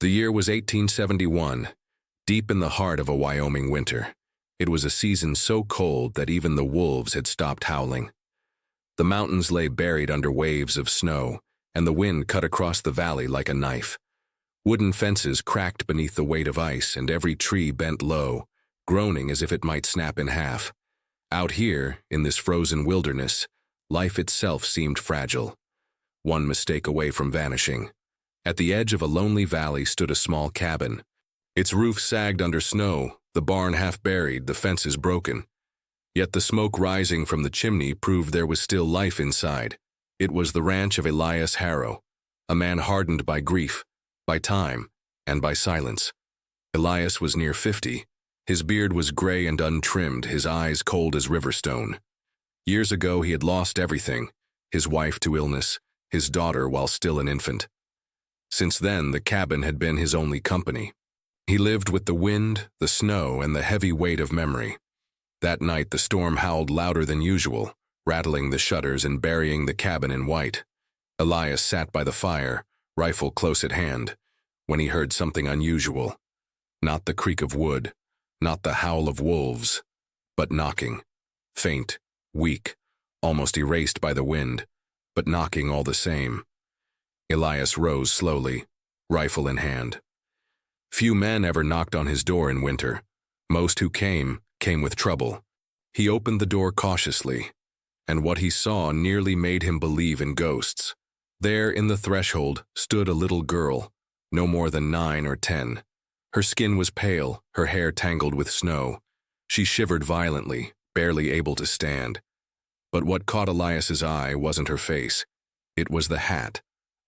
The year was 1871, deep in the heart of a Wyoming winter. It was a season so cold that even the wolves had stopped howling. The mountains lay buried under waves of snow, and the wind cut across the valley like a knife. Wooden fences cracked beneath the weight of ice, and every tree bent low, groaning as if it might snap in half. Out here, in this frozen wilderness, life itself seemed fragile, one mistake away from vanishing. At the edge of a lonely valley stood a small cabin. Its roof sagged under snow, the barn half buried, the fences broken. Yet the smoke rising from the chimney proved there was still life inside. It was the ranch of Elias Harrow, a man hardened by grief, by time, and by silence. Elias was near 50. His beard was gray and untrimmed, his eyes cold as riverstone. Years ago he had lost everything, his wife to illness, his daughter while still an infant. Since then, the cabin had been his only company. He lived with the wind, the snow, and the heavy weight of memory. That night the storm howled louder than usual, rattling the shutters and burying the cabin in white. Elias sat by the fire, rifle close at hand, when he heard something unusual. Not the creak of wood, not the howl of wolves, but knocking. Faint, weak, almost erased by the wind, but knocking all the same. Elias rose slowly, rifle in hand. Few men ever knocked on his door in winter. Most who came with trouble. He opened the door cautiously, and what he saw nearly made him believe in ghosts. There in the threshold stood a little girl, no more than 9 or 10. Her skin was pale, her hair tangled with snow. She shivered violently, barely able to stand. But what caught Elias's eye wasn't her face. It was the hat,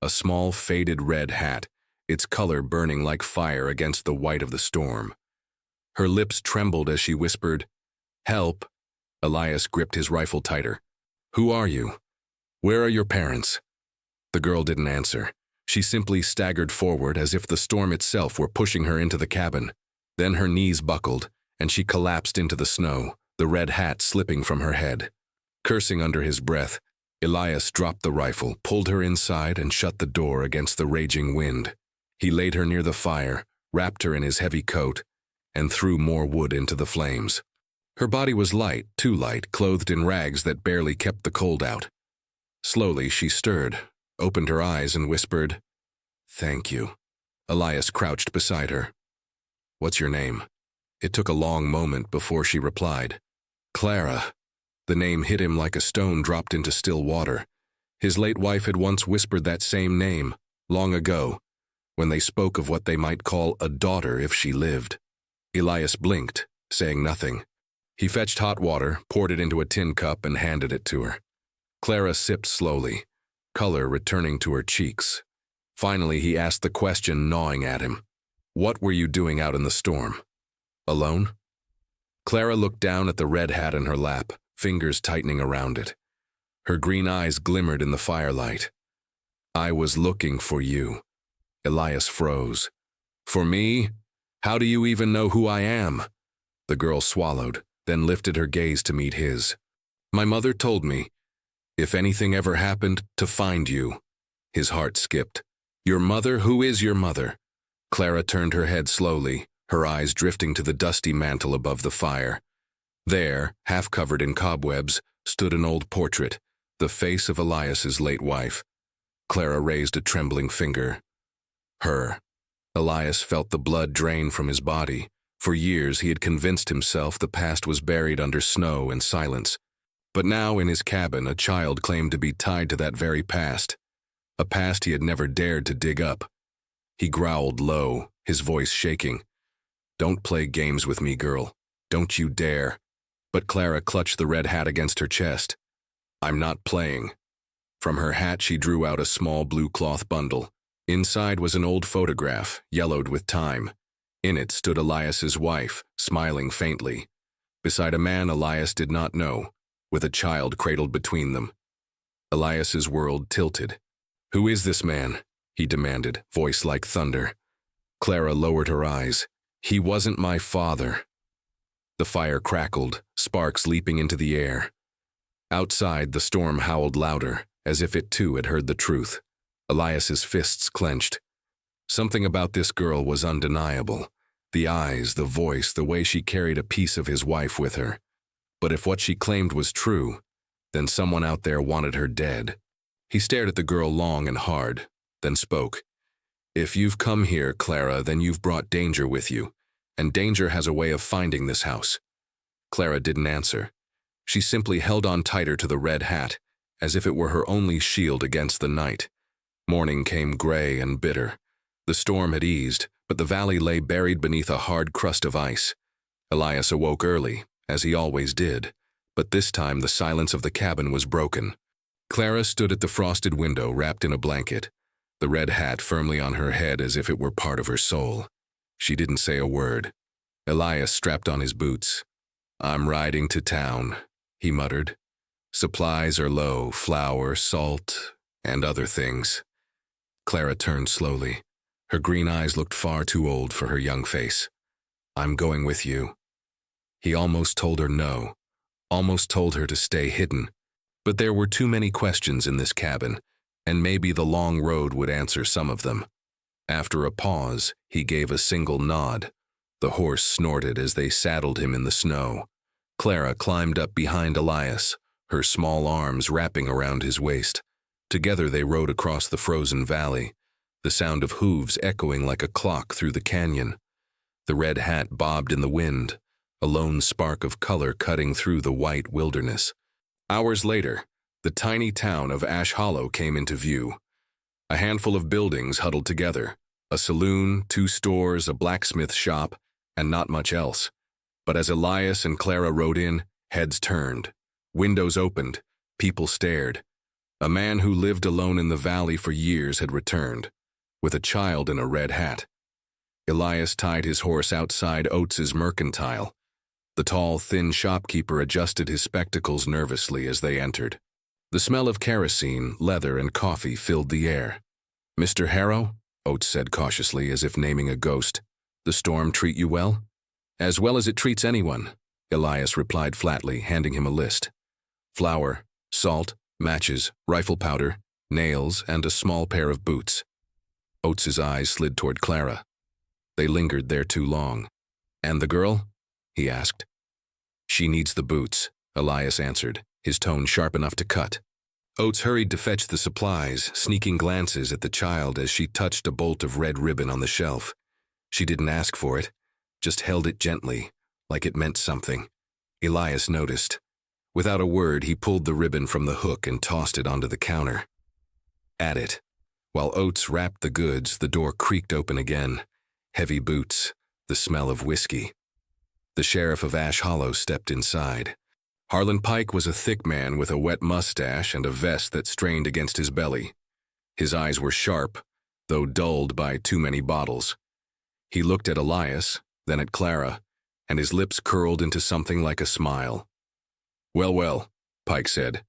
a small faded red hat, its color burning like fire against the white of the storm. Her lips trembled as she whispered, "Help!" Elias gripped his rifle tighter. "Who are you? Where are your parents?" The girl didn't answer. She simply staggered forward as if the storm itself were pushing her into the cabin. Then her knees buckled, and she collapsed into the snow, the red hat slipping from her head. Cursing under his breath, Elias dropped the rifle, pulled her inside, and shut the door against the raging wind. He laid her near the fire, wrapped her in his heavy coat, and threw more wood into the flames. Her body was light, too light, clothed in rags that barely kept the cold out. Slowly she stirred, opened her eyes, and whispered, "Thank you." Elias crouched beside her. "What's your name?" It took a long moment before she replied. "Clara." The name hit him like a stone dropped into still water. His late wife had once whispered that same name, long ago, when they spoke of what they might call a daughter if she lived. Elias blinked, saying nothing. He fetched hot water, poured it into a tin cup, and handed it to her. Clara sipped slowly, color returning to her cheeks. Finally, he asked the question gnawing at him. "What were you doing out in the storm? Alone?" Clara looked down at the red hat in her lap, fingers tightening around it. Her green eyes glimmered in the firelight. "I was looking for you." Elias froze. "For me? How do you even know who I am?" The girl swallowed, then lifted her gaze to meet his. "My mother told me, if anything ever happened, to find you." His heart skipped. "Your mother? Who is your mother?" Clara turned her head slowly, her eyes drifting to the dusty mantel above the fire. There, half covered in cobwebs, stood an old portrait, the face of Elias's late wife. Clara raised a trembling finger. Her. Elias felt the blood drain from his body. For years he had convinced himself the past was buried under snow and silence. But now in his cabin a child claimed to be tied to that very past. A past he had never dared to dig up. He growled low, his voice shaking. "Don't play games with me, girl. Don't you dare." But Clara clutched the red hat against her chest. "I'm not playing." From her hat she drew out a small blue cloth bundle. Inside was an old photograph, yellowed with time. In it stood Elias's wife, smiling faintly, beside a man Elias did not know, with a child cradled between them. Elias's world tilted. "Who is this man?" he demanded, voice like thunder. Clara lowered her eyes. "He wasn't my father." The fire crackled, sparks leaping into the air. Outside, the storm howled louder, as if it too had heard the truth. Elias's fists clenched. Something about this girl was undeniable. The eyes, the voice, the way she carried a piece of his wife with her. But if what she claimed was true, then someone out there wanted her dead. He stared at the girl long and hard, then spoke. "If you've come here, Clara, then you've brought danger with you, and danger has a way of finding this house." Clara didn't answer. She simply held on tighter to the red hat, as if it were her only shield against the night. Morning came gray and bitter. The storm had eased, but the valley lay buried beneath a hard crust of ice. Elias awoke early, as he always did, but this time the silence of the cabin was broken. Clara stood at the frosted window, wrapped in a blanket, the red hat firmly on her head as if it were part of her soul. She didn't say a word. Elias strapped on his boots. "I'm riding to town," he muttered. "Supplies are low, flour, salt, and other things." Clara turned slowly. Her green eyes looked far too old for her young face. "I'm going with you." He almost told her no, almost told her to stay hidden. But there were too many questions in this cabin, and maybe the long road would answer some of them. After a pause, he gave a single nod. The horse snorted as they saddled him in the snow. Clara climbed up behind Elias, her small arms wrapping around his waist. Together they rode across the frozen valley, the sound of hooves echoing like a clock through the canyon. The red hat bobbed in the wind, a lone spark of color cutting through the white wilderness. Hours later, the tiny town of Ash Hollow came into view. A handful of buildings huddled together, a saloon, 2 stores, a blacksmith shop, and not much else. But as Elias and Clara rode in, heads turned. Windows opened, people stared. A man who lived alone in the valley for years had returned, with a child in a red hat. Elias tied his horse outside Oates's mercantile. The tall, thin shopkeeper adjusted his spectacles nervously as they entered. The smell of kerosene, leather, and coffee filled the air. "Mr. Harrow," Oates said cautiously, as if naming a ghost, "the storm treat you well?" "As well as it treats anyone," Elias replied flatly, handing him a list. "Flour, salt, matches, rifle powder, nails, and a small pair of boots." Oates's eyes slid toward Clara. They lingered there too long. "And the girl?" he asked. "She needs the boots," Elias answered, his tone sharp enough to cut. Oates hurried to fetch the supplies, sneaking glances at the child as she touched a bolt of red ribbon on the shelf. She didn't ask for it, just held it gently, like it meant something. Elias noticed. Without a word, he pulled the ribbon from the hook and tossed it onto the counter. At it. While Oates wrapped the goods, the door creaked open again. Heavy boots, the smell of whiskey. The sheriff of Ash Hollow stepped inside. Harlan Pike was a thick man with a wet mustache and a vest that strained against his belly. His eyes were sharp, though dulled by too many bottles. He looked at Elias, then at Clara, and his lips curled into something like a smile. "Well, well," Pike said.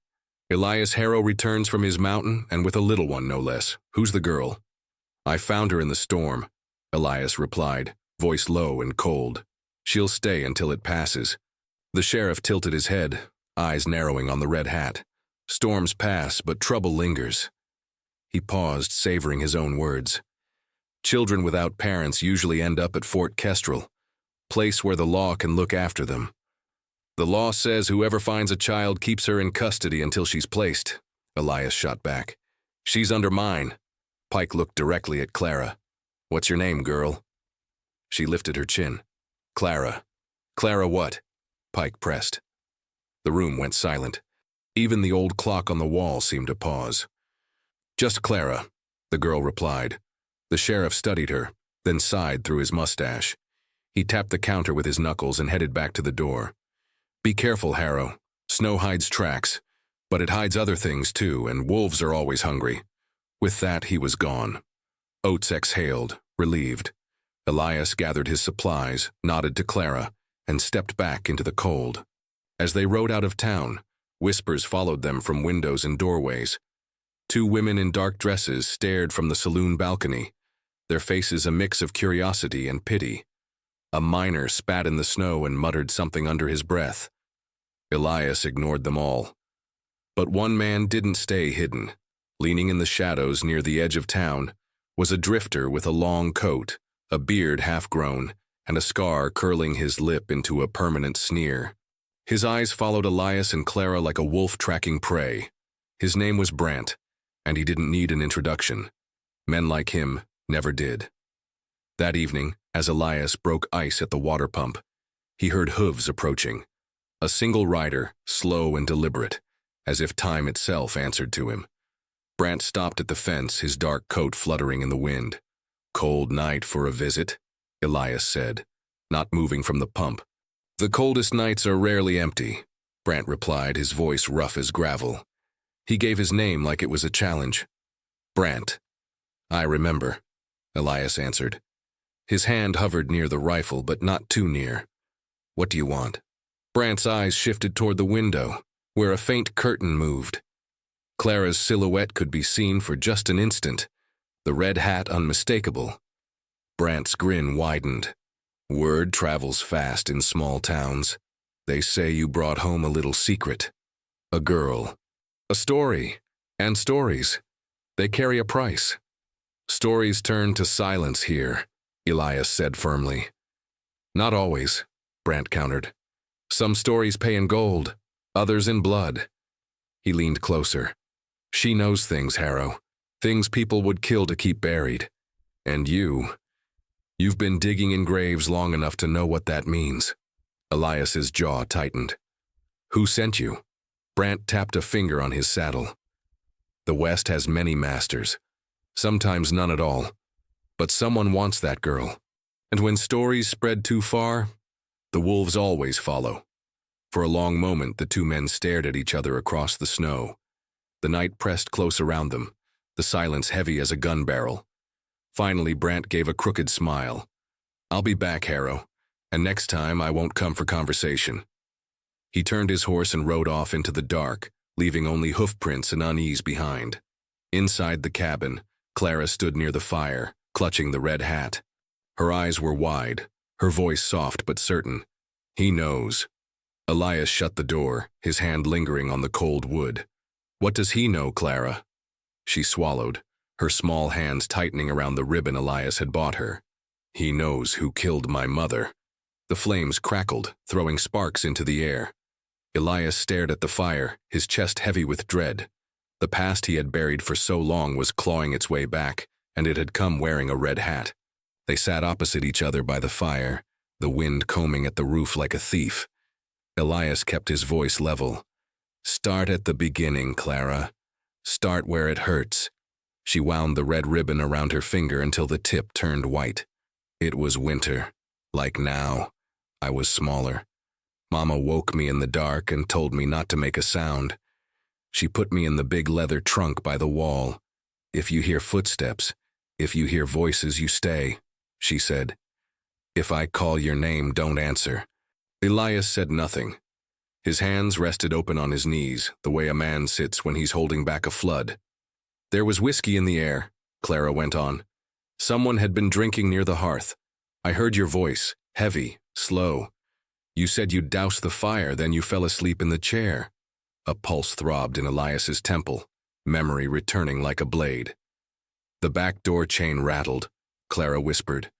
"Elias Harrow returns from his mountain, and with a little one, no less. Who's the girl?" "I found her in the storm," Elias replied, voice low and cold. "She'll stay until it passes." The sheriff tilted his head, eyes narrowing on the red hat. "Storms pass, but trouble lingers." He paused, savoring his own words. "Children without parents usually end up at Fort Kestrel, place where the law can look after them. The law says whoever finds a child keeps her in custody until she's placed," Elias shot back. "She's under mine." Pike looked directly at Clara. "What's your name, girl?" She lifted her chin. "Clara." "Clara what?" Pike pressed. The room went silent. Even the old clock on the wall seemed to pause. "Just Clara," the girl replied. The sheriff studied her, then sighed through his mustache. He tapped the counter with his knuckles and headed back to the door. "Be careful, Harrow. Snow hides tracks, but it hides other things too, and wolves are always hungry." With that, he was gone. Oates exhaled, relieved. Elias gathered his supplies, nodded to Clara, and stepped back into the cold. As they rode out of town, whispers followed them from windows and doorways. 2 women in dark dresses stared from the saloon balcony, their faces a mix of curiosity and pity. A miner spat in the snow and muttered something under his breath. Elias ignored them all. But one man didn't stay hidden. Leaning in the shadows near the edge of town, was a drifter with a long coat, a beard half-grown, and a scar curling his lip into a permanent sneer. His eyes followed Elias and Clara like a wolf tracking prey. His name was Brant, and he didn't need an introduction. Men like him never did. That evening, as Elias broke ice at the water pump, he heard hooves approaching. A single rider, slow and deliberate, as if time itself answered to him. Brant stopped at the fence, his dark coat fluttering in the wind. "Cold night for a visit," Elias said, not moving from the pump. "The coldest nights are rarely empty," Brant replied, his voice rough as gravel. He gave his name like it was a challenge. "Brant." "I remember," Elias answered. His hand hovered near the rifle, but not too near. "What do you want?" Brant's eyes shifted toward the window, where a faint curtain moved. Clara's silhouette could be seen for just an instant, the red hat unmistakable. Brant's grin widened. "Word travels fast in small towns. They say you brought home a little secret. A girl. A story. And stories. They carry a price." "Stories turn to silence here," Elias said firmly. "Not always," Brant countered. "Some stories pay in gold, others in blood." He leaned closer. "She knows things, Harrow. Things people would kill to keep buried. And you've been digging in graves long enough to know what that means." Elias's jaw tightened. "Who sent you?" Brant tapped a finger on his saddle. "The West has many masters. Sometimes none at all. But someone wants that girl. And when stories spread too far, the wolves always follow." For a long moment, the two men stared at each other across the snow. The night pressed close around them, the silence heavy as a gun barrel. Finally, Brant gave a crooked smile. "I'll be back, Harrow, and next time I won't come for conversation." He turned his horse and rode off into the dark, leaving only hoofprints and unease behind. Inside the cabin, Clara stood near the fire, clutching the red hat. Her eyes were wide, her voice soft but certain. "He knows." Elias shut the door, his hand lingering on the cold wood. "What does he know, Clara?" She swallowed, her small hands tightening around the ribbon Elias had bought her. "He knows who killed my mother." The flames crackled, throwing sparks into the air. Elias stared at the fire, his chest heavy with dread. The past he had buried for so long was clawing its way back, and it had come wearing a red hat. They sat opposite each other by the fire, the wind combing at the roof like a thief. Elias kept his voice level. "Start at the beginning, Clara. Start where it hurts." She wound the red ribbon around her finger until the tip turned white. "It was winter. Like now. I was smaller. Mama woke me in the dark and told me not to make a sound. She put me in the big leather trunk by the wall. 'If you hear footsteps, if you hear voices, you stay,' she said. 'If I call your name, don't answer.'" Elias said nothing. His hands rested open on his knees, the way a man sits when he's holding back a flood. "There was whiskey in the air," Clara went on. "Someone had been drinking near the hearth. I heard your voice, heavy, slow. You said you'd douse the fire, then you fell asleep in the chair." A pulse throbbed in Elias's temple, memory returning like a blade. "The back door chain rattled," Clara whispered.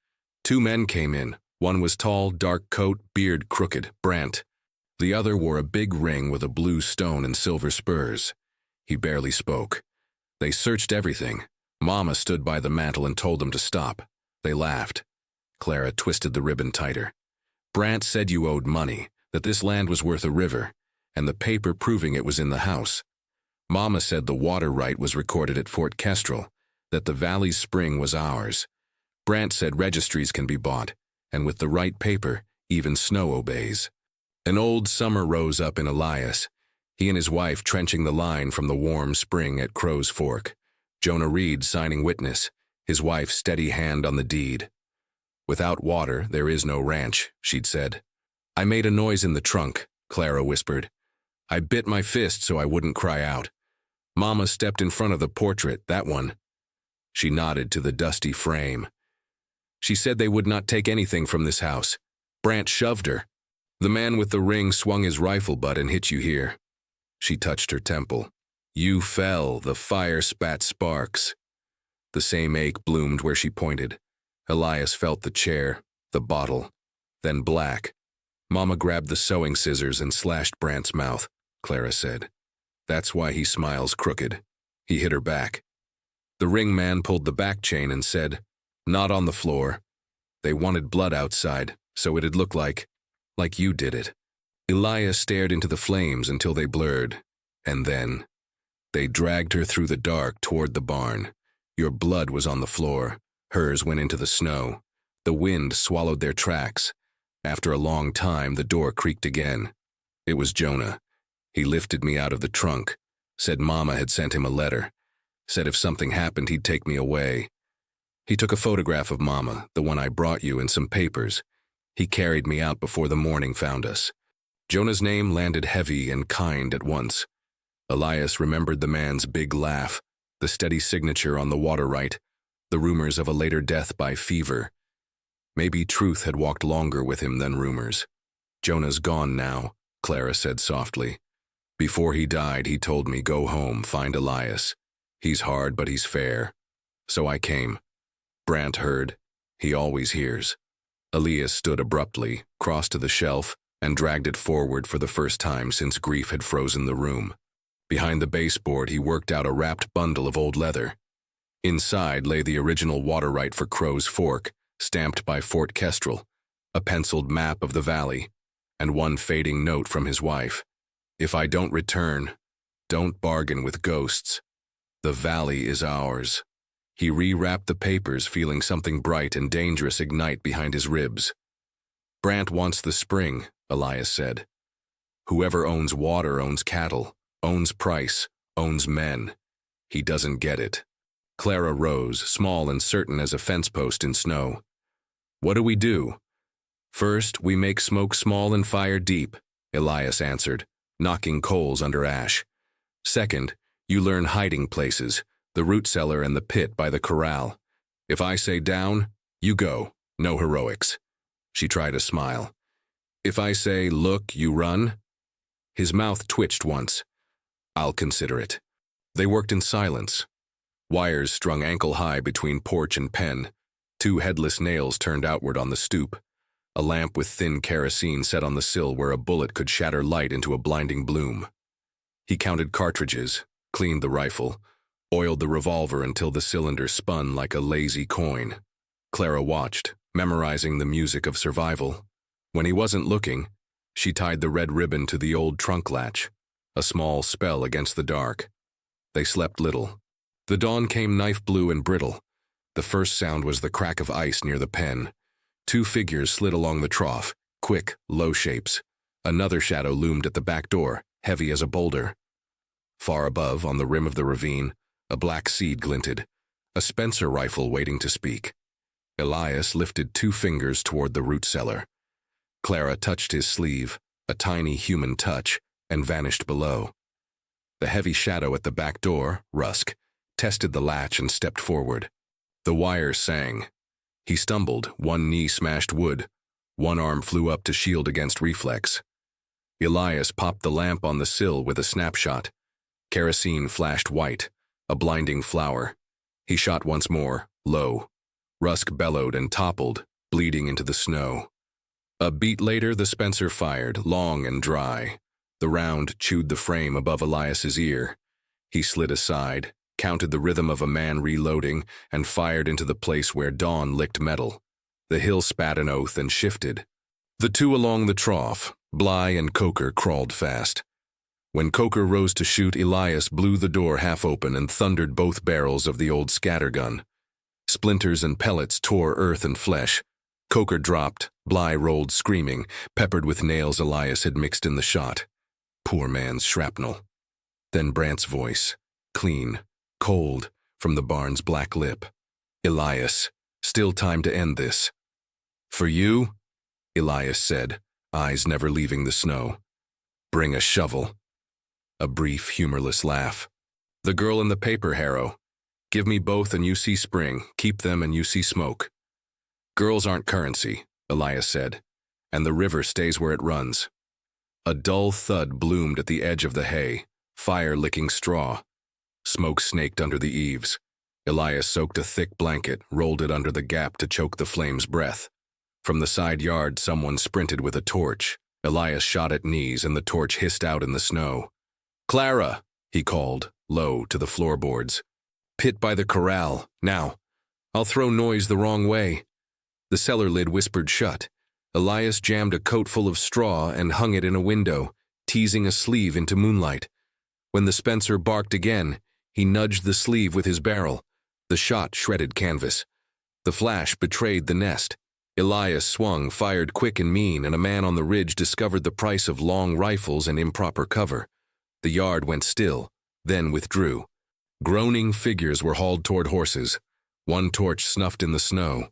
"Two men came in. One was tall, dark coat, beard crooked, Brant. The other wore a big ring with a blue stone and silver spurs. He barely spoke. They searched everything. Mama stood by the mantel and told them to stop. They laughed." Clara twisted the ribbon tighter. "Brant said you owed money, that this land was worth a river, and the paper proving it was in the house. Mama said the water right was recorded at Fort Kestrel, that the valley's spring was ours. Brant said registries can be bought, and with the right paper, even snow obeys." An old summer rose up in Elias, he and his wife trenching the line from the warm spring at Crow's Fork. Jonah Reed signing witness, his wife's steady hand on the deed. "Without water, there is no ranch," she'd said. "I made a noise in the trunk," Clara whispered. "I bit my fist so I wouldn't cry out. Mama stepped in front of the portrait, that one." She nodded to the dusty frame. "She said they would not take anything from this house. Brant shoved her. The man with the ring swung his rifle butt and hit you here." She touched her temple. "You fell, the fire spat sparks." The same ache bloomed where she pointed. Elias felt the chair, the bottle, then black. Mama grabbed the sewing scissors and slashed Brant's mouth, Clara said. That's why he smiles crooked. He hit her back. The ring man pulled the back chain and said, Not on the floor. They wanted blood outside, so it'd look like you did it. Elias stared into the flames until they blurred, and then they dragged her through the dark toward the barn. Your blood was on the floor. Hers went into the snow. The wind swallowed their tracks. After a long time, the door creaked again. It was Jonah. He lifted me out of the trunk, said Mama had sent him a letter, said if something happened, he'd take me away. He took a photograph of Mama, the one I brought you, and some papers. He carried me out before the morning found us. Jonah's name landed heavy and kind at once. Elias remembered the man's big laugh, the steady signature on the water right, the rumors of a later death by fever. Maybe truth had walked longer with him than rumors. Jonah's gone now, Clara said softly. Before he died, he told me, go home, find Elias. He's hard, but he's fair. So I came. Brant heard. He always hears. Elias stood abruptly, crossed to the shelf, and dragged it forward for the first time since grief had frozen the room. Behind the baseboard, he worked out a wrapped bundle of old leather. Inside lay the original water right for Crow's Fork, stamped by Fort Kestrel, a penciled map of the valley, and one fading note from his wife. If I don't return, don't bargain with ghosts. The valley is ours. He rewrapped the papers, feeling something bright and dangerous ignite behind his ribs. Brant wants the spring, Elias said. Whoever owns water owns cattle, owns price, owns men. He doesn't get it. Clara rose, small and certain as a fence post in snow. What do we do? First, we make smoke small and fire deep, Elias answered, knocking coals under ash. Second, you learn hiding places, the root cellar and the pit by the corral. If I say down, you go, no heroics. She tried a smile. If I say look, you run? His mouth twitched once. I'll consider it. They worked in silence. Wires strung ankle-high between porch and pen, 2 headless nails turned outward on the stoop, a lamp with thin kerosene set on the sill where a bullet could shatter light into a blinding bloom. He counted cartridges, cleaned the rifle, oiled the revolver until the cylinder spun like a lazy coin. Clara watched, memorizing the music of survival. When he wasn't looking, she tied the red ribbon to the old trunk latch, a small spell against the dark. They slept little. The dawn came knife blue and brittle. The first sound was the crack of ice near the pen. 2 figures slid along the trough, quick, low shapes. Another shadow loomed at the back door, heavy as a boulder. Far above, on the rim of the ravine, a black seed glinted, a Spencer rifle waiting to speak. Elias lifted 2 fingers toward the root cellar. Clara touched his sleeve, a tiny human touch, and vanished below. The heavy shadow at the back door, Rusk, tested the latch and stepped forward. The wire sang. He stumbled, one knee smashed wood. One arm flew up to shield against reflex. Elias popped the lamp on the sill with a snapshot. Kerosene flashed white, a blinding flower. He shot once more, low. Rusk bellowed and toppled, bleeding into the snow. A beat later, the Spencer fired, long and dry. The round chewed the frame above Elias's ear. He slid aside, counted the rhythm of a man reloading, and fired into the place where dawn licked metal. The hill spat an oath and shifted. The 2 along the trough, Bly and Coker, crawled fast. When Coker rose to shoot, Elias blew the door half open and thundered both barrels of the old scattergun. Splinters and pellets tore earth and flesh. Coker dropped, Bly rolled screaming, peppered with nails Elias had mixed in the shot. Poor man's shrapnel. Then Brant's voice, clean, cold, from the barn's black lip. Elias, still time to end this. For you, Elias said, eyes never leaving the snow. Bring a shovel. A brief, humorless laugh. The girl in the paper harrow. Give me both and you see spring. Keep them and you see smoke. Girls aren't currency, Elias said, and the river stays where it runs. A dull thud bloomed at the edge of the hay, fire licking straw. Smoke snaked under the eaves. Elias soaked a thick blanket, rolled it under the gap to choke the flame's breath. From the side yard, someone sprinted with a torch. Elias shot at knees, and the torch hissed out in the snow. "Clara!" he called, low, to the floorboards. "Pit by the corral, now. I'll throw noise the wrong way." The cellar lid whispered shut. Elias jammed a coat full of straw and hung it in a window, teasing a sleeve into moonlight. When the Spencer barked again, he nudged the sleeve with his barrel. The shot shredded canvas. The flash betrayed the nest. Elias swung, fired quick and mean, and a man on the ridge discovered the price of long rifles and improper cover. The yard went still, then withdrew. Groaning figures were hauled toward horses. One torch snuffed in the snow.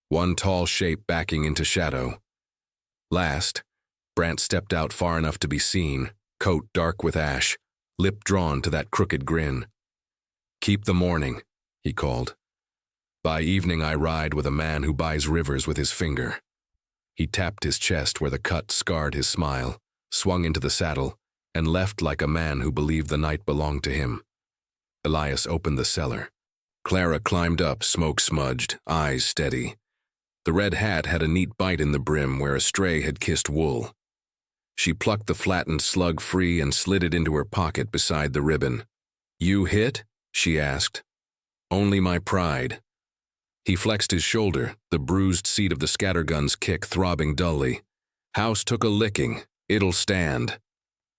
One tall shape backing into shadow. Last, Brant stepped out far enough to be seen, coat dark with ash, lip drawn to that crooked grin. "Keep the morning," he called. "By evening I ride with a man who buys rivers with his finger." He tapped his chest where the cut scarred his smile, swung into the saddle, and left like a man who believed the night belonged to him. Elias opened the cellar. Clara climbed up, smoke-smudged, eyes steady. The red hat had a neat bite in the brim where a stray had kissed wool. She plucked the flattened slug free and slid it into her pocket beside the ribbon. "You hit?" she asked. "Only my pride." He flexed his shoulder, the bruised seat of the scattergun's kick throbbing dully. "House took a licking. It'll stand."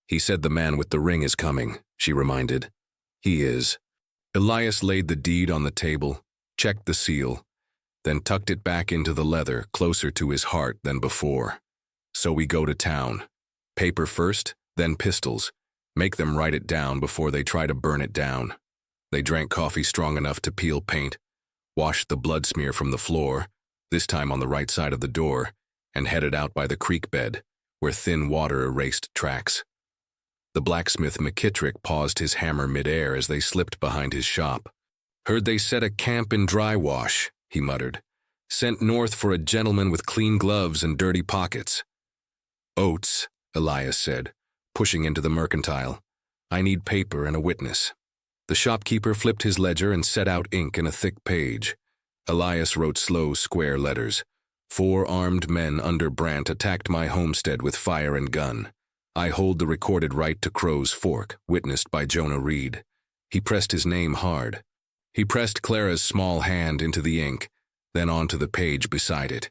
"He said the man with the ring is coming," she reminded. "He is." Elias laid the deed on the table, checked the seal, then tucked it back into the leather, closer to his heart than before. "So we go to town. Paper first, then pistols. Make them write it down before they try to burn it down." They drank coffee strong enough to peel paint, washed the blood smear from the floor, this time on the right side of the door, and headed out by the creek bed, where thin water erased tracks. The blacksmith McKittrick paused his hammer midair as they slipped behind his shop. "Heard they set a camp in Dry Wash," he muttered. "Sent north for a gentleman with clean gloves and dirty pockets." "Oates," Elias said, pushing into the mercantile. "I need paper and a witness." The shopkeeper flipped his ledger and set out ink in a thick page. Elias wrote slow, square letters. 4 armed men under Brant attacked my homestead with fire and gun. I hold the recorded right to Crow's Fork, witnessed by Jonah Reed. He pressed his name hard. He pressed Clara's small hand into the ink, then onto the page beside it.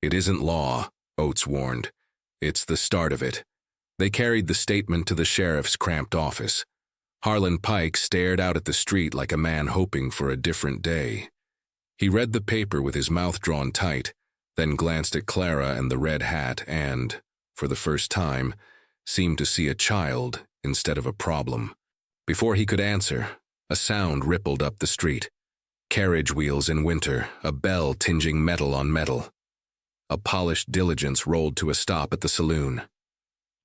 "It isn't law," Oates warned. "It's the start of it." They carried the statement to the sheriff's cramped office. Harlan Pike stared out at the street like a man hoping for a different day. He read the paper with his mouth drawn tight, then glanced at Clara and the red hat and, for the first time, seemed to see a child instead of a problem. Before he could answer, a sound rippled up the street. Carriage wheels in winter, a bell tinging metal on metal. A polished diligence rolled to a stop at the saloon.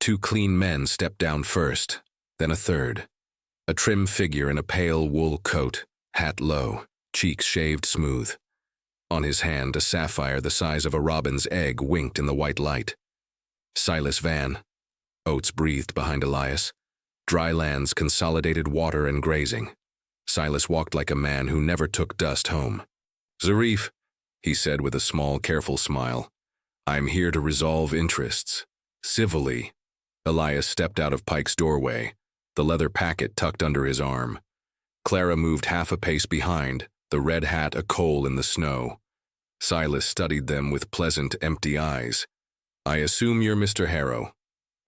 2 clean men stepped down first, then a third. A trim figure in a pale wool coat, hat low, cheeks shaved smooth. On his hand, a sapphire the size of a robin's egg winked in the white light. "Silas Van," Oates breathed behind Elias. "Dry lands, consolidated water and grazing." Silas walked like a man who never took dust home. "Zarif," he said with a small, careful smile. "I'm here to resolve interests. Civilly." Elias stepped out of Pike's doorway, the leather packet tucked under his arm. Clara moved half a pace behind, the red hat a coal in the snow. Silas studied them with pleasant, empty eyes. "I assume you're Mr. Harrow."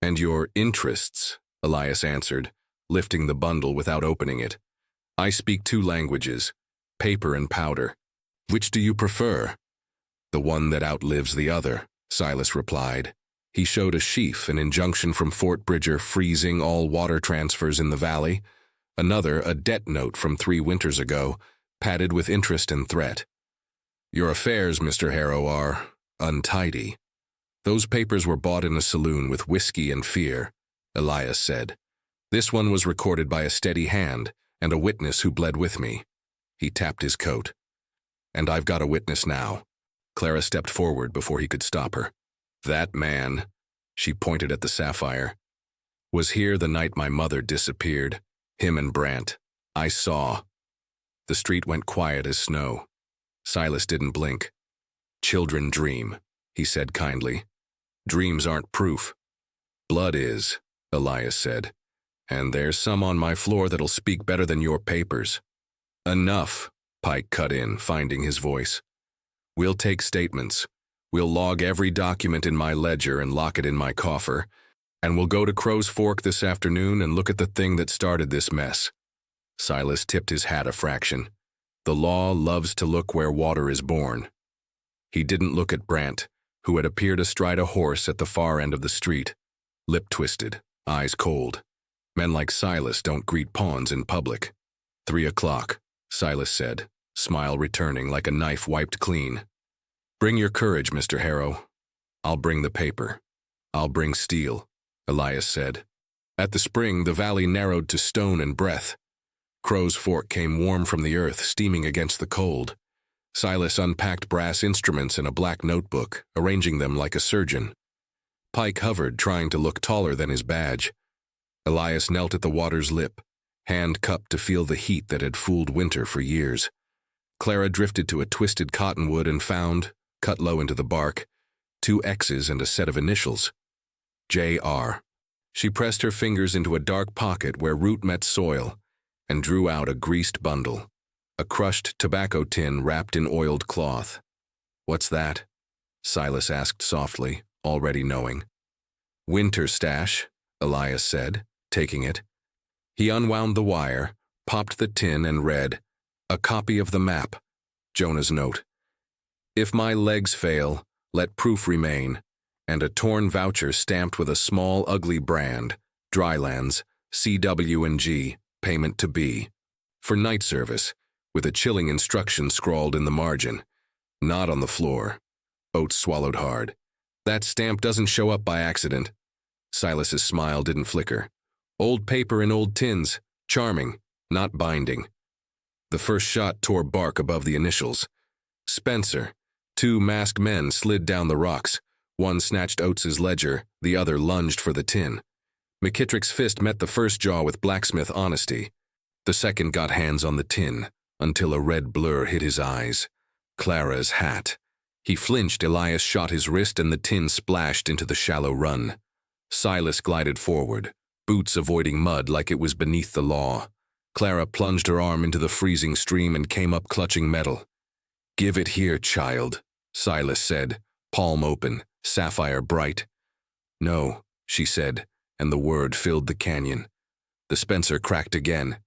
"And your interests," Elias answered, lifting the bundle without opening it. "I speak 2 languages, paper and powder. Which do you prefer?" "The one that outlives the other," Silas replied. He showed a sheaf, an injunction from Fort Bridger freezing all water transfers in the valley. Another, a debt note from 3 winters ago, padded with interest and threat. "Your affairs, Mr. Harrow, are untidy." "Those papers were bought in a saloon with whiskey and fear," Elias said. "This one was recorded by a steady hand and a witness who bled with me." He tapped his coat. "And I've got a witness now." Clara stepped forward before he could stop her. "That man," she pointed at the sapphire, "was here the night my mother disappeared. Him and Brant. I saw." The street went quiet as snow. Silas didn't blink. "Children dream," he said kindly. "Dreams aren't proof." "Blood is," Elias said. "And there's some on my floor that'll speak better than your papers." "Enough," Pike cut in, finding his voice. "We'll take statements. We'll log every document in my ledger and lock it in my coffer, and we'll go to Crow's Fork this afternoon and look at the thing that started this mess." Silas tipped his hat a fraction. The law loves to look where water is born. He didn't look at Brant, who had appeared astride a horse at the far end of the street, lip twisted, eyes cold. Men like Silas don't greet pawns in public. 3:00, Silas said, smile returning like a knife wiped clean. "Bring your courage, Mr. Harrow. I'll bring the paper. I'll bring steel," Elias said. At the spring, the valley narrowed to stone and breath. Crow's Fork came warm from the earth, steaming against the cold. Silas unpacked brass instruments in a black notebook, arranging them like a surgeon. Pike hovered, trying to look taller than his badge. Elias knelt at the water's lip, hand cupped to feel the heat that had fooled winter for years. Clara drifted to a twisted cottonwood and found, cut low into the bark, 2 X's and a set of initials. J.R. She pressed her fingers into a dark pocket where root met soil and drew out a greased bundle, a crushed tobacco tin wrapped in oiled cloth. "What's that?" Silas asked softly, already knowing. "Winter stash," Elias said, taking it. He unwound the wire, popped the tin and read, "A copy of the map. Jonah's note. If my legs fail, let proof remain," and a torn voucher stamped with a small ugly brand, Drylands, CW&G, payment to be. For night service, with a chilling instruction scrawled in the margin. Not on the floor. Oates swallowed hard. "That stamp doesn't show up by accident." Silas's smile didn't flicker. "Old paper in old tins. Charming, not binding." The first shot tore bark above the initials. Spencer. 2 masked men slid down the rocks. One snatched Oates's ledger, the other lunged for the tin. McKittrick's fist met the first jaw with blacksmith honesty. The second got hands on the tin, until a red blur hit his eyes. Clara's hat. He flinched, Elias shot his wrist, and the tin splashed into the shallow run. Silas glided forward, boots avoiding mud like it was beneath the law. Clara plunged her arm into the freezing stream and came up clutching metal. "Give it here, child," Silas said, palm open, sapphire bright. "No," she said, and the word filled the canyon. The Spencer cracked again.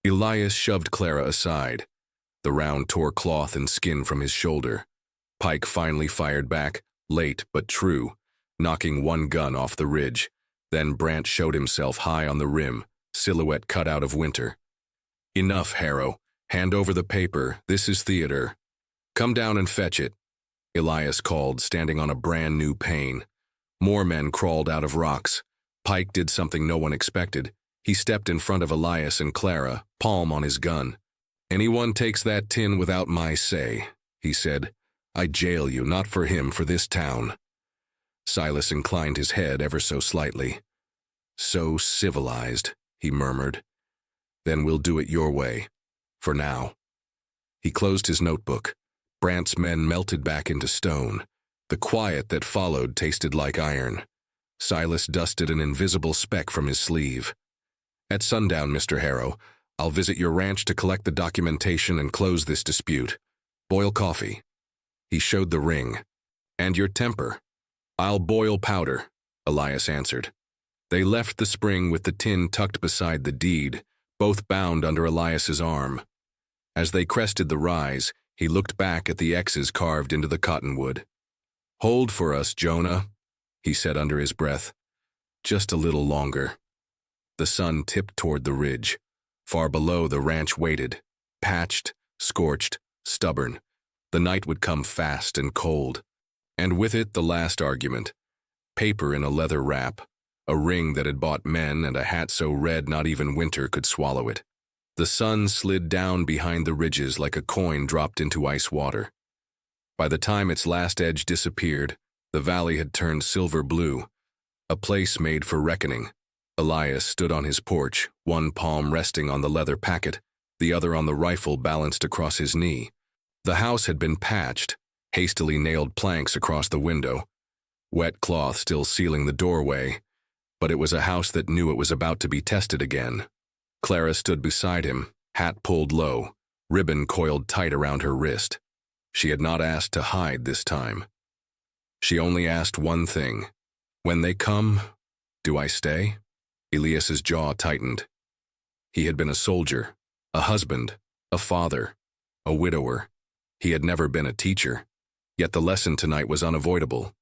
Elias shoved Clara aside. The round tore cloth and skin from his shoulder. Pike finally fired back, late but true, knocking one gun off the ridge. Then Brant showed himself high on the rim, silhouette cut out of winter. "Enough, Harrow. Hand over the paper. This is theater." "Come down and fetch it," Elias called, standing on a brand new pane. More men crawled out of rocks. Pike did something no one expected. He stepped in front of Elias and Clara, palm on his gun. "Anyone takes that tin without my say," he said. "I jail you, not for him, for this town." Silas inclined his head ever so slightly. "So civilized," he murmured. "Then we'll do it your way. For now." He closed his notebook. Brant's men melted back into stone. The quiet that followed tasted like iron. Silas dusted an invisible speck from his sleeve. "At sundown, Mr. Harrow, I'll visit your ranch to collect the documentation and close this dispute. Boil coffee." He showed the ring. "And your temper." "I'll boil powder," Elias answered. They left the spring with the tin tucked beside the deed, both bound under Elias's arm. As they crested the rise, he looked back at the X's carved into the cottonwood. "Hold for us, Jonah," he said under his breath. "Just a little longer." The sun tipped toward the ridge. Far below, the ranch waited, patched, scorched, stubborn. The night would come fast and cold. And with it, the last argument. Paper in a leather wrap, a ring that had bought men, and a hat so red not even winter could swallow it. The sun slid down behind the ridges like a coin dropped into ice water. By the time its last edge disappeared, the valley had turned silver blue, a place made for reckoning. Elias stood on his porch, one palm resting on the leather packet. the other on the rifle balanced across his knee. The house had been patched, hastily nailed planks across the window, wet cloth still sealing the doorway, but it was a house that knew it was about to be tested again. Clara stood beside him, hat pulled low, ribbon coiled tight around her wrist. She had not asked to hide this time. She only asked one thing. When they come, do I stay? Elias's jaw tightened. He had been a soldier, a husband, a father, a widower. He had never been a teacher. Yet the lesson tonight was unavoidable.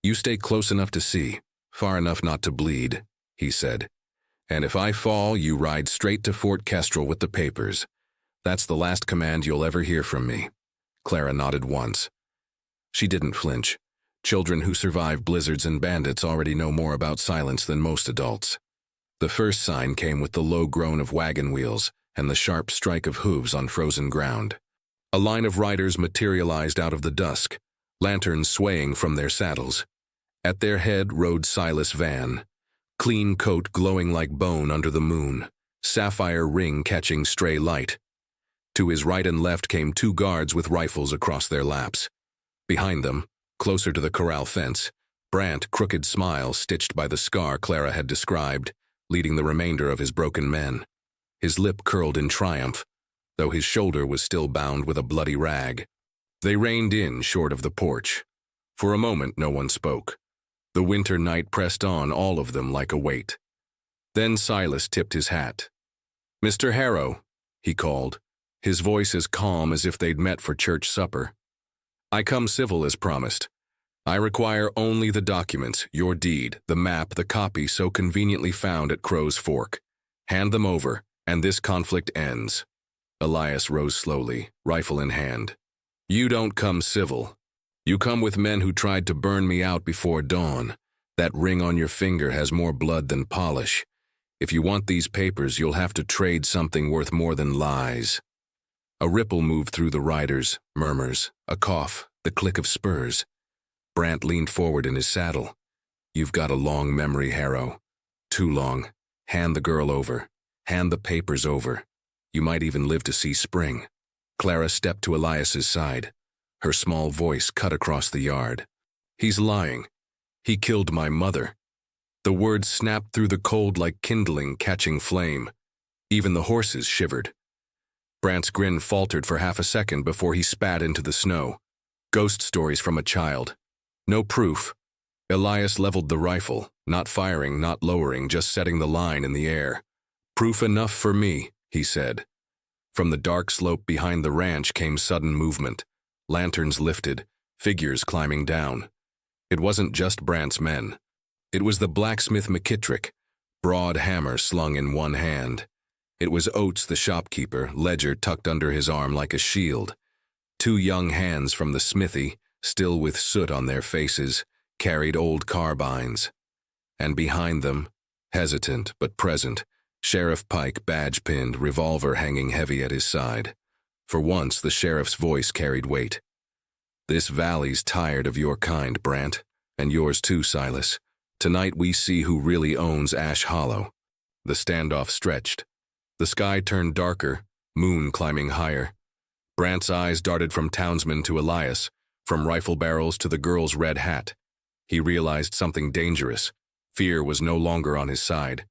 You stay close enough to see, far enough not to bleed, he said. And if I fall, you ride straight to Fort Kestrel with the papers. That's the last command you'll ever hear from me. Clara nodded once. She didn't flinch. Children who survive blizzards and bandits already know more about silence than most adults. The first sign came with the low groan of wagon wheels and the sharp strike of hooves on frozen ground. A line of riders materialized out of the dusk, lanterns swaying from their saddles. At their head rode Silas Van, clean coat glowing like bone under the moon, sapphire ring catching stray light. To his right and left came two guards with rifles across their laps. Behind them, closer to the corral fence, Brant, crooked smile stitched by the scar Clara had described, leading the remainder of his broken men. His lip curled in triumph, though his shoulder was still bound with a bloody rag. They reined in short of the porch. For a moment no one spoke. The winter night pressed on all of them like a weight. Then Silas tipped his hat. "Mr. Harrow," he called, his voice as calm as if they'd met for church supper. "I come civil as promised. I require only the documents, your deed, the map, the copy so conveniently found at Crow's Fork. Hand them over, and this conflict ends." Elias rose slowly, rifle in hand. "You don't come civil. You come with men who tried to burn me out before dawn. That ring on your finger has more blood than polish. If you want these papers, you'll have to trade something worth more than lies." A ripple moved through the riders, murmurs, a cough, the click of spurs. Brant leaned forward in his saddle. "You've got a long memory, Harrow. Too long. Hand the girl over. Hand the papers over. You might even live to see spring." Clara stepped to Elias's side. Her small voice cut across the yard. "He's lying. He killed my mother." The words snapped through the cold like kindling catching flame. Even the horses shivered. Brant's grin faltered for half a second before he spat into the snow. Ghost stories from a child. No proof. Elias leveled the rifle, not firing, not lowering, just setting the line in the air. "Proof enough for me," he said. From the dark slope behind the ranch came sudden movement. Lanterns lifted, figures climbing down. It wasn't just Brant's men. It was the blacksmith McKittrick, broad hammer slung in one hand. It was Oates the shopkeeper, ledger tucked under his arm like a shield. Two young hands from the smithy, still with soot on their faces, carried old carbines. And behind them, hesitant but present, Sheriff Pike badge-pinned, revolver hanging heavy at his side. For once, the sheriff's voice carried weight. "This valley's tired of your kind, Brant, and yours too, Silas. Tonight we see who really owns Ash Hollow." The standoff stretched. The sky turned darker, moon climbing higher. Brant's eyes darted from townsman to Elias, from rifle barrels to the girl's red hat. He realized something dangerous. Fear was no longer on his side.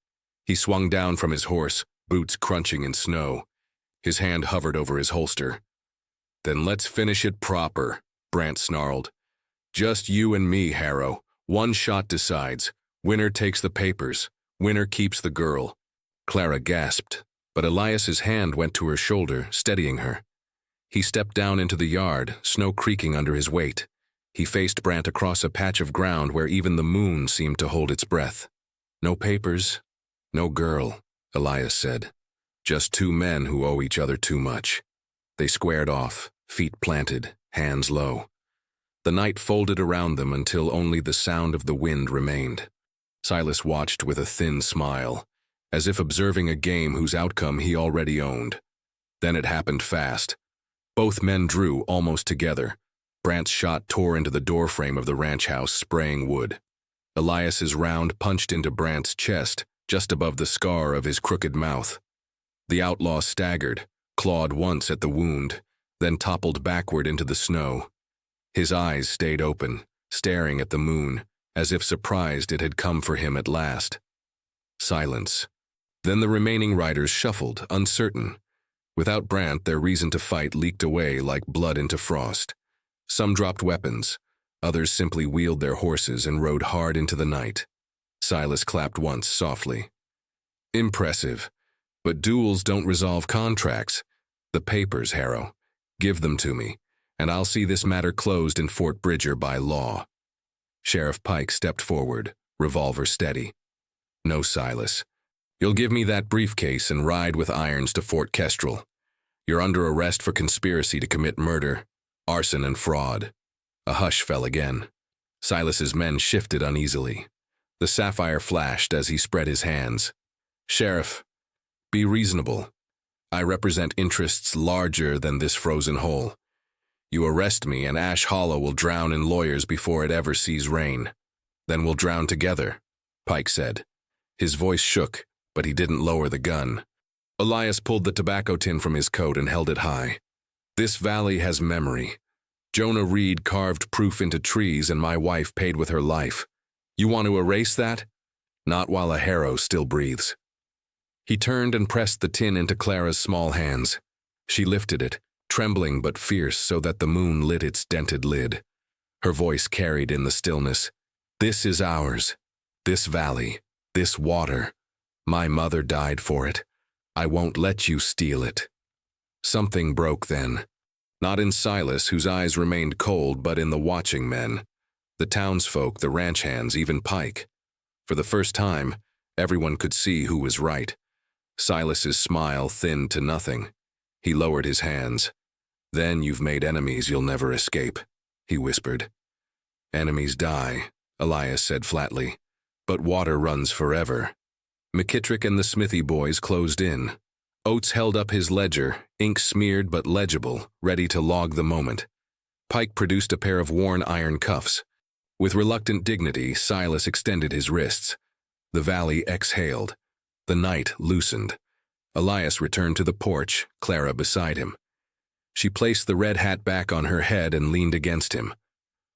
He swung down from his horse, boots crunching in snow. His hand hovered over his holster. "Then let's finish it proper," Brant snarled. "Just you and me, Harrow. One shot decides. Winner takes the papers. Winner keeps the girl." Clara gasped, but Elias's hand went to her shoulder, steadying her. He stepped down into the yard, snow creaking under his weight. He faced Brant across a patch of ground where even the moon seemed to hold its breath. "No papers, no girl," Elias said. "Just two men who owe each other too much." They squared off, feet planted, hands low. The night folded around them until only the sound of the wind remained. Silas watched with a thin smile, as if observing a game whose outcome he already owned. Then it happened fast. Both men drew almost together. Brant's shot tore into the doorframe of the ranch house, spraying wood. Elias's round punched into Brant's chest, just above the scar of his crooked mouth. The outlaw staggered, clawed once at the wound, then toppled backward into the snow. His eyes stayed open, staring at the moon, as if surprised it had come for him at last. Silence. Then the remaining riders shuffled, uncertain. Without Brant, their reason to fight leaked away like blood into frost. Some dropped weapons. Others simply wheeled their horses and rode hard into the night. Silas clapped once softly. Impressive. But duels don't resolve contracts. The papers, Harrow. Give them to me, and I'll see this matter closed in Fort Bridger by law. Sheriff Pike stepped forward, revolver steady. No, Silas. You'll give me that briefcase and ride with irons to Fort Kestrel. You're under arrest for conspiracy to commit murder, arson, and fraud. A hush fell again. Silas's men shifted uneasily. The sapphire flashed as he spread his hands. Sheriff, be reasonable. I represent interests larger than this frozen hole. You arrest me and Ash Hollow will drown in lawyers before it ever sees rain. Then we'll drown together, Pike said. His voice shook, but he didn't lower the gun. Elias pulled the tobacco tin from his coat and held it high. This valley has memory. Jonah Reed carved proof into trees and my wife paid with her life. You want to erase that? Not while a Harrow still breathes. He turned and pressed the tin into Clara's small hands. She lifted it, trembling but fierce so that the moon lit its dented lid. Her voice carried in the stillness. This is ours. This valley. This water. My mother died for it. I won't let you steal it. Something broke then. Not in Silas, whose eyes remained cold, but in the watching men. The townsfolk, the ranch hands, even Pike. For the first time, everyone could see who was right. Silas's smile thinned to nothing. He lowered his hands. Then you've made enemies you'll never escape, he whispered. Enemies die, Elias said flatly. But water runs forever. McKittrick and the Smithy boys closed in. Oates held up his ledger, ink smeared but legible, ready to log the moment. Pike produced a pair of worn iron cuffs. With reluctant dignity, Silas extended his wrists. The valley exhaled. The night loosened. Elias returned to the porch, Clara beside him. She placed the red hat back on her head and leaned against him.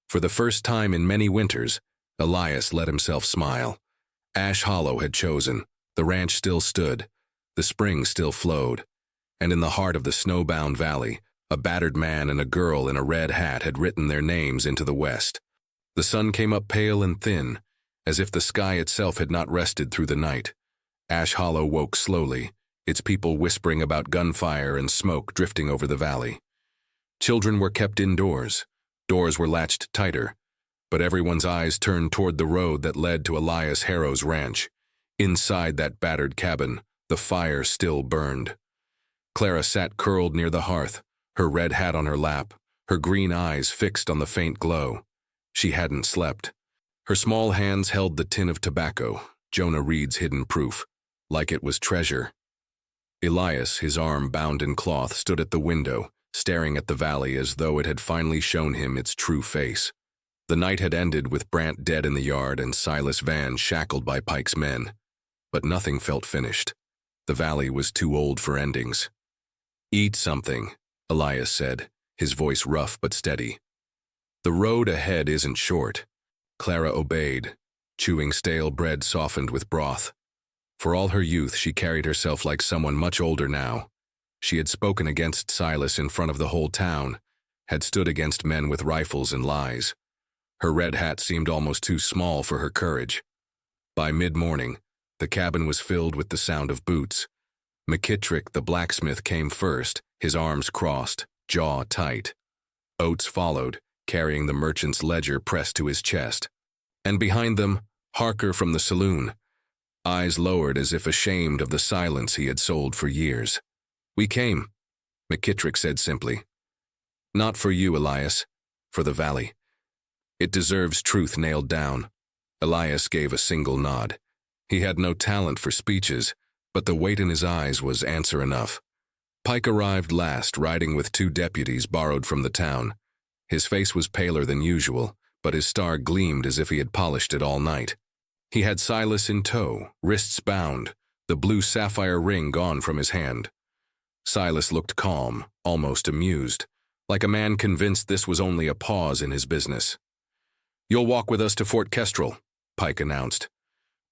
For the first time in many winters, Elias let himself smile. Ash Hollow had chosen. The ranch still stood. The spring still flowed. And in the heart of the snowbound valley, a battered man and a girl in a red hat had written their names into the west. The sun came up pale and thin, as if the sky itself had not rested through the night. Ash Hollow woke slowly, its people whispering about gunfire and smoke drifting over the valley. Children were kept indoors. Doors were latched tighter. But everyone's eyes turned toward the road that led to Elias Harrow's ranch. Inside that battered cabin, the fire still burned. Clara sat curled near the hearth, her red hat on her lap, her green eyes fixed on the faint glow. She hadn't slept. Her small hands held the tin of tobacco, Jonah Reed's hidden proof, like it was treasure. Elias, his arm bound in cloth, stood at the window, staring at the valley as though it had finally shown him its true face. The night had ended with Brant dead in the yard and Silas Van shackled by Pike's men. But nothing felt finished. The valley was too old for endings. Eat something, Elias said, his voice rough but steady. The road ahead isn't short. Clara obeyed, chewing stale bread softened with broth. For all her youth, she carried herself like someone much older now. She had spoken against Silas in front of the whole town, had stood against men with rifles and lies. Her red hat seemed almost too small for her courage. By mid-morning, the cabin was filled with the sound of boots. McKittrick, the blacksmith, came first, his arms crossed, jaw tight. Oates followed, carrying the merchant's ledger pressed to his chest. And behind them, Harker from the saloon, eyes lowered as if ashamed of the silence he had sold for years. We came, McKittrick said simply. Not for you, Elias, for the valley. It deserves truth nailed down. Elias gave a single nod. He had no talent for speeches, but the weight in his eyes was answer enough. Pike arrived last, riding with 2 deputies borrowed from the town. His face was paler than usual, but his star gleamed as if he had polished it all night. He had Silas in tow, wrists bound, the blue sapphire ring gone from his hand. Silas looked calm, almost amused, like a man convinced this was only a pause in his business. "You'll walk with us to Fort Kestrel," Pike announced.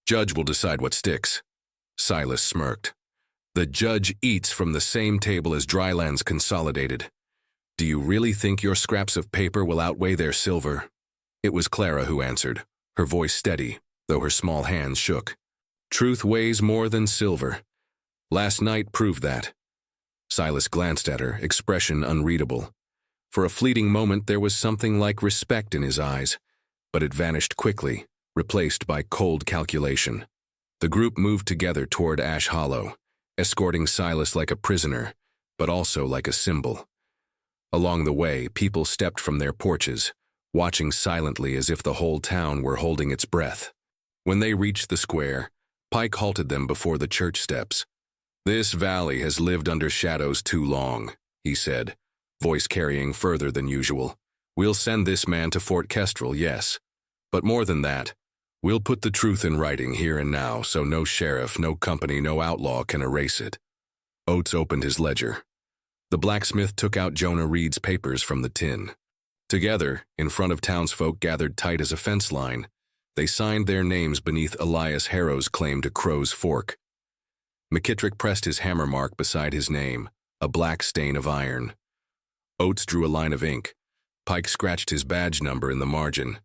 "Judge will decide what sticks." Silas smirked. "The judge eats from the same table as Dryland's Consolidated. Do you really think your scraps of paper will outweigh their silver?" It was Clara who answered, her voice steady, though her small hands shook. "Truth weighs more than silver. Last night proved that." Silas glanced at her, expression unreadable. For a fleeting moment there was something like respect in his eyes, but it vanished quickly, replaced by cold calculation. The group moved together toward Ash Hollow, escorting Silas like a prisoner, but also like a symbol. Along the way, people stepped from their porches, watching silently as if the whole town were holding its breath. When they reached the square, Pike halted them before the church steps. "This valley has lived under shadows too long," he said, voice carrying further than usual. "We'll send this man to Fort Kestrel, yes. But more than that, we'll put the truth in writing here and now so no sheriff, no company, no outlaw can erase it." Oates opened his ledger. The blacksmith took out Jonah Reed's papers from the tin. Together, in front of townsfolk gathered tight as a fence line, they signed their names beneath Elias Harrow's claim to Crow's Fork. McKittrick pressed his hammer mark beside his name, a black stain of iron. Oates drew a line of ink. Pike scratched his badge number in the margin.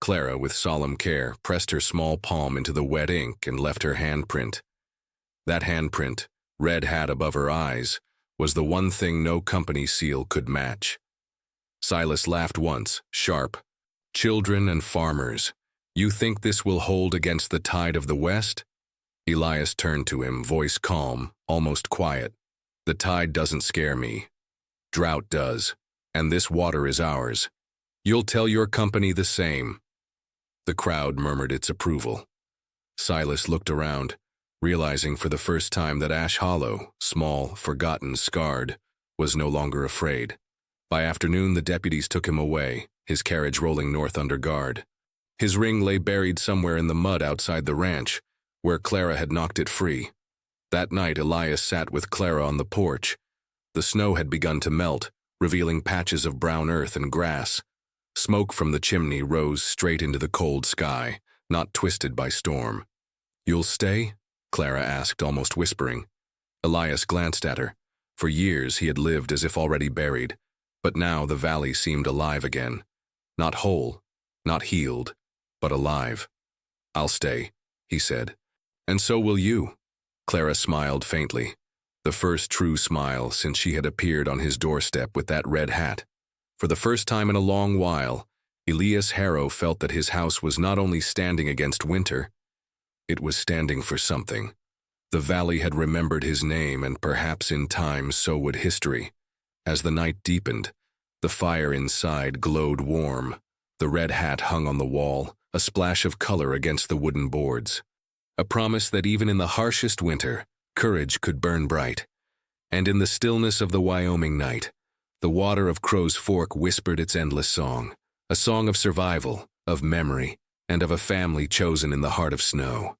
Clara, with solemn care, pressed her small palm into the wet ink and left her handprint. That handprint, red hat above her eyes, was the one thing no company seal could match. Silas laughed once, sharp. "Children and farmers, you think this will hold against the tide of the West?" Elias turned to him, voice calm, almost quiet. "The tide doesn't scare me. Drought does, and this water is ours. You'll tell your company the same." The crowd murmured its approval. Silas looked around, realizing for the first time that Ash Hollow, small, forgotten, scarred, was no longer afraid. By afternoon, the deputies took him away, his carriage rolling north under guard. His ring lay buried somewhere in the mud outside the ranch, where Clara had knocked it free. That night, Elias sat with Clara on the porch. The snow had begun to melt, revealing patches of brown earth and grass. Smoke from the chimney rose straight into the cold sky, not twisted by storm. "You'll stay?" Clara asked, almost whispering. Elias glanced at her. For years he had lived as if already buried, but now the valley seemed alive again. Not whole, not healed, but alive. "I'll stay," he said. "And so will you." Clara smiled faintly, the first true smile since she had appeared on his doorstep with that red hat. For the first time in a long while, Elias Harrow felt that his house was not only standing against winter, it was standing for something. The valley had remembered his name, and perhaps in time so would history. As the night deepened, the fire inside glowed warm. The red hat hung on the wall, a splash of color against the wooden boards. A promise that even in the harshest winter, courage could burn bright. And in the stillness of the Wyoming night, the water of Crow's Fork whispered its endless song, a song of survival, of memory, and of a family chosen in the heart of snow.